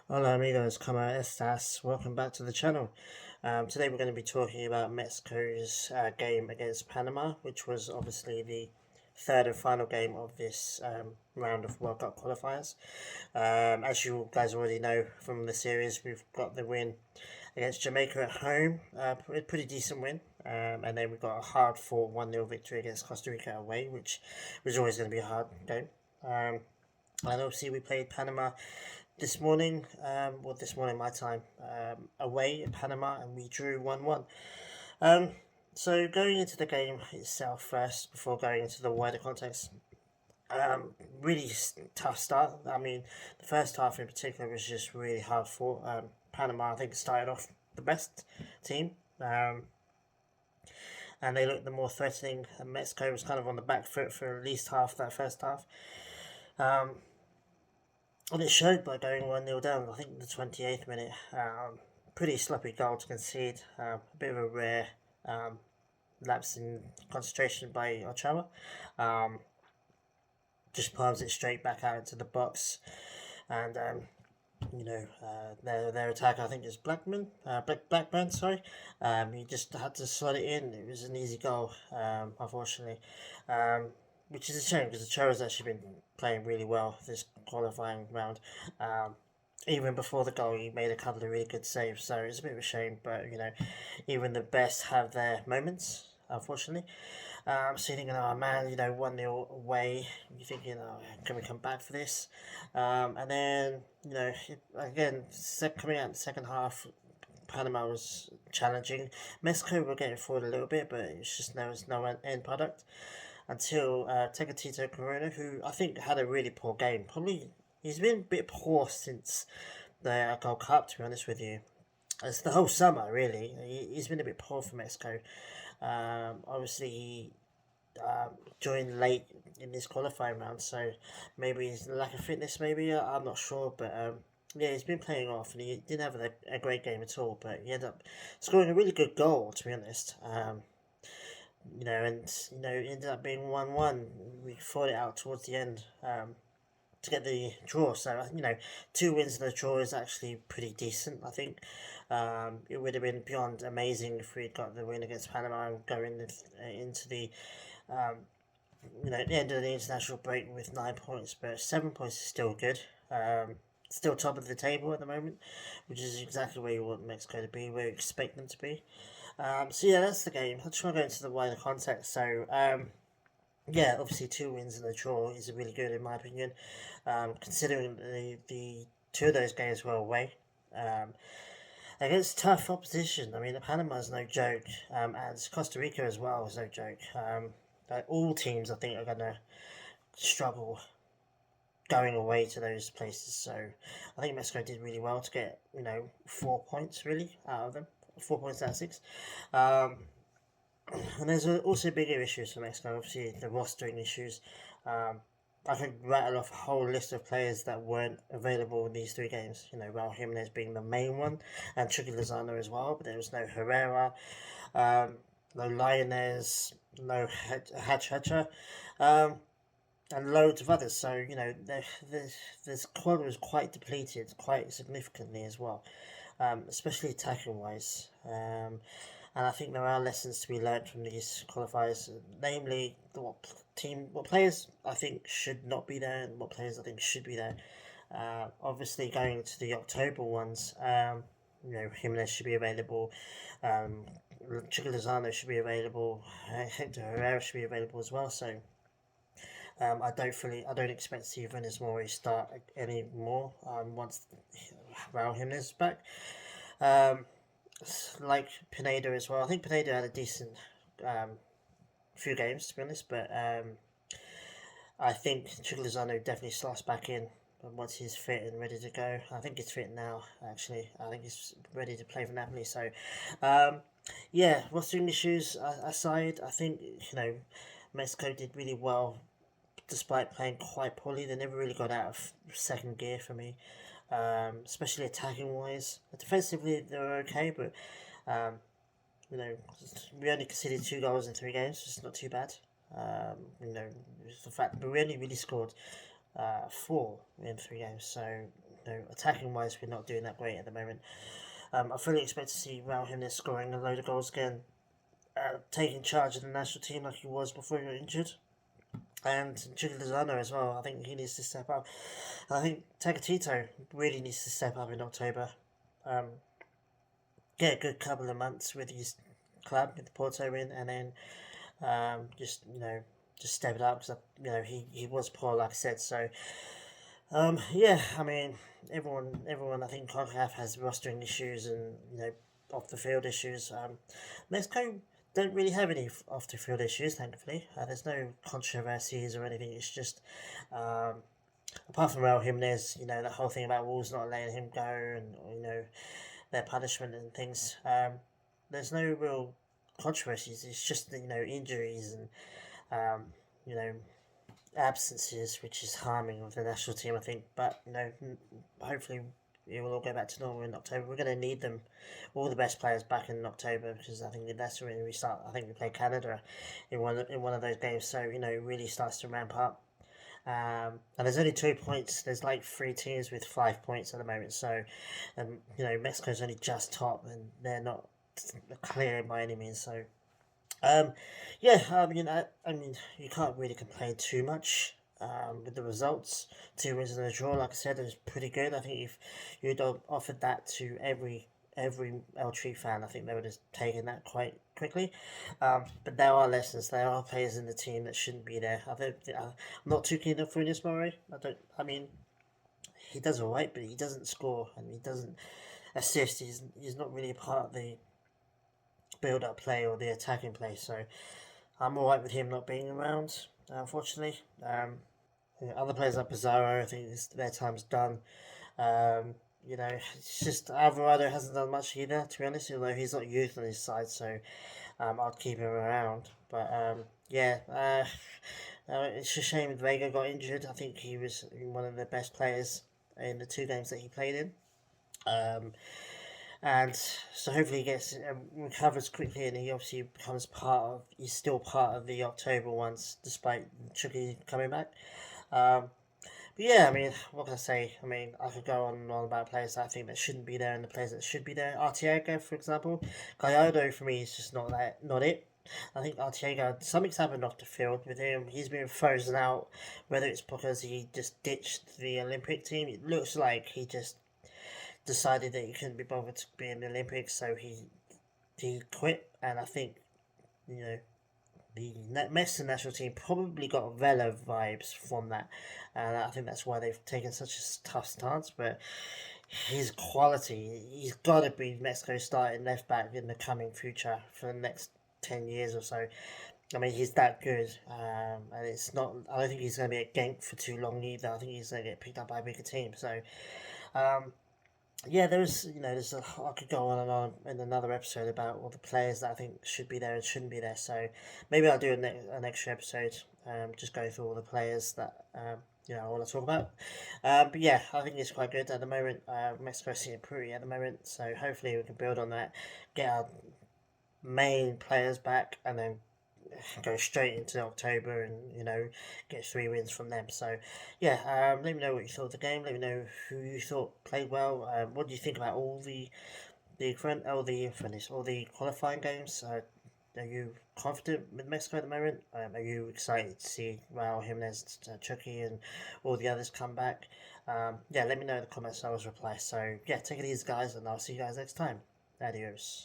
Hola amigos, ¿cómo estás? Welcome back to the channel. Today we're going to be talking about Mexico's game against Panama, which was obviously the third and final game of this round of World Cup qualifiers. As you guys already know from the series, we've got the win against Jamaica at home, a pretty decent win. And then we got a hard-fought 1-0 victory against Costa Rica away, which was always going to be a hard game. And obviously we played Panama this morning, this morning my time, away in Panama, and we drew 1-1. Um, so going into the game itself first, before going into the wider context, really tough start. I mean, the first half in particular was just really hard fought. Panama, I think, started off the best team. And they looked the more threatening, and Mexico was kind of on the back foot for at least half that first half. And it showed by going 1-0 down, I think the 28th minute. Pretty sloppy goal to concede. A bit of a rare lapse in concentration by Ochoa. Just palms it straight back out into the box. And, their attacker, I think, is Blackburn, sorry. He just had to slot it in. It was an easy goal, unfortunately. Which is a shame because Ochoa's actually been playing really well this qualifying round. Even before the goal, he made a couple of really good saves, so it's a bit of a shame. But even the best have their moments, unfortunately. So you're thinking, oh man, 1-0 away. You're thinking, oh, can we come back for this? And then, again, coming out in the second half, Panama was challenging. Mexico were getting forward a little bit, but it's just there was no end product until Tecatito Corona, who I think had a really poor game. Probably he's been a bit poor since the Gold Cup, to be honest with you. It's the whole summer, really. He's been a bit poor for Mexico. Obviously, he joined late in this qualifying round, so maybe his lack of fitness, maybe, I'm not sure. But yeah, he's been playing off, and he didn't have a great game at all, but he ended up scoring a really good goal, to be honest. It ended up being 1-1. We fought it out towards the end to get the draw. So, 2 wins and a draw is actually pretty decent, I think. It would have been beyond amazing if we'd got the win against Panama and going into the, the end of the international break with 9 points. But 7 points is still good. Still top of the table at the moment, which is exactly where you want Mexico to be, where you expect them to be. So yeah, that's the game. I just want to go into the wider context. So yeah, obviously 2 wins and a draw is really good in my opinion. Considering the two of those games were away. Against tough opposition. I mean, Panama is no joke, and Costa Rica as well is no joke. All teams, I think, are going to struggle going away to those places. So I think Mexico did really well to get 4 points really out of them. 4 points out of 6. And there's also bigger issues for Mexico. Obviously, the rostering issues. I could rattle off a whole list of players that weren't available in these 3 games. Raul Jimenez being the main one, and Chucky Lozano as well. But there was no Herrera, no Lioness, no Hatcher, and loads of others. So the squad was quite depleted, quite significantly as well, especially attacking wise. And I think there are lessons to be learned from these qualifiers, namely what players I think should not be there and what players I think should be there. Obviously, going to the October ones, Jimenez should be available, Chico Lozano should be available, Hector Herrera should be available as well. So I don't expect Steve Mori start anymore once Raul Jimenez is back. Like Pineda as well. I think Pineda had a decent few games, to be honest, but I think Chico Lozano definitely slots back in once he's fit and ready to go. I think he's fit now, actually. I think he's ready to play for Napoli. So, yeah, rostering issues aside, I think, Mexico did really well despite playing quite poorly. They never really got out of second gear for me, especially attacking wise. Defensively, they were okay, but we only conceded 2 goals in 3 games. It's not too bad. The fact that we only really scored 4 in 3 games. So attacking wise, we're not doing that great at the moment. I fully expect to see Raul Jimenez scoring a load of goals again, taking charge of the national team like he was before he got injured. And Chico Lozano as well. I think he needs to step up. I think Tecatito really needs to step up in October. Um, get a good couple of months with his club, with the Porto in, and then just just step it up because he was poor, like I said. So yeah, I mean everyone I think CONCACAF has rostering issues and off the field issues. Mexico don't really have any off the field issues, thankfully. There's no controversies or anything. It's just apart from Raul Jimenez, that whole thing about Wolves not letting him go and their punishment and things. There's no real controversies. It's just injuries and you know absences, which is harming of the national team, I think. But hopefully it will all go back to normal in October. We're going to need them, all the best players, back in October because I think that's when we start. I think we play Canada in one of those games, so it really starts to ramp up. And there's only 2 points. There's like 3 teams with 5 points at the moment. So, Mexico's only just top, and they're not clear by any means. So, yeah, I mean, you can't really complain too much. With the results, 2 wins and a draw, like I said, is pretty good. I think if you'd offered that to every El Tri fan, I think they would have taken that quite quickly. But there are lessons. There are players in the team that shouldn't be there. I'm not too keen on Funes Mori. I don't. I mean, he does alright, but he doesn't score and he doesn't assist. He's not really a part of the build-up play or the attacking play. So I'm alright with him not being around. Unfortunately, other players like Pizarro, I think their time's done. Um, it's just Alvarado hasn't done much either, to be honest, although he's not youth on his side, so I'd keep him around. But yeah, it's a shame Vega got injured. I think he was one of the best players in the 2 games that he played in. Um, and so hopefully he gets recovers quickly, and he obviously becomes he's still part of the October ones, despite Chucky coming back. Um, but yeah, I mean, what can I say? I mean, I could go on and on about players that I think that shouldn't be there and the players that should be there. Artiega, for example, Gallardo for me is just not it. I think Artiega, something's happened off the field with him. He's been frozen out, whether it's because he just ditched the Olympic team. It looks like he just decided that he couldn't be bothered to be in the Olympics, so he quit. And I think you know the Mexican national team probably got Vela vibes from that, and I think that's why they've taken such a tough stance. But his quality, he's got to be Mexico's starting left back in the coming future for the next 10 years or so. I mean, he's that good, and it's not. I don't think he's going to be a Genk for too long either. I think he's going to get picked up by a bigger team. So, um, yeah, I could go on and on in another episode about all the players that I think should be there and shouldn't be there. So maybe I'll do an extra episode, just go through all the players that I want to talk about. But yeah, I think it's quite good at the moment. Mexico's sitting pretty at the moment, so hopefully we can build on that, get our main players back, and then go straight into October and get 3 wins from them. So yeah, let me know what you thought of the game. Let me know who you thought played well. What do you think about all the qualifying games? Are you confident with Mexico at the moment? Are you excited to see Raul Jimenez, Chucky, and all the others come back? Yeah, let me know in the comments. I always reply. So yeah, take it easy, guys, and I'll see you guys next time. Adios.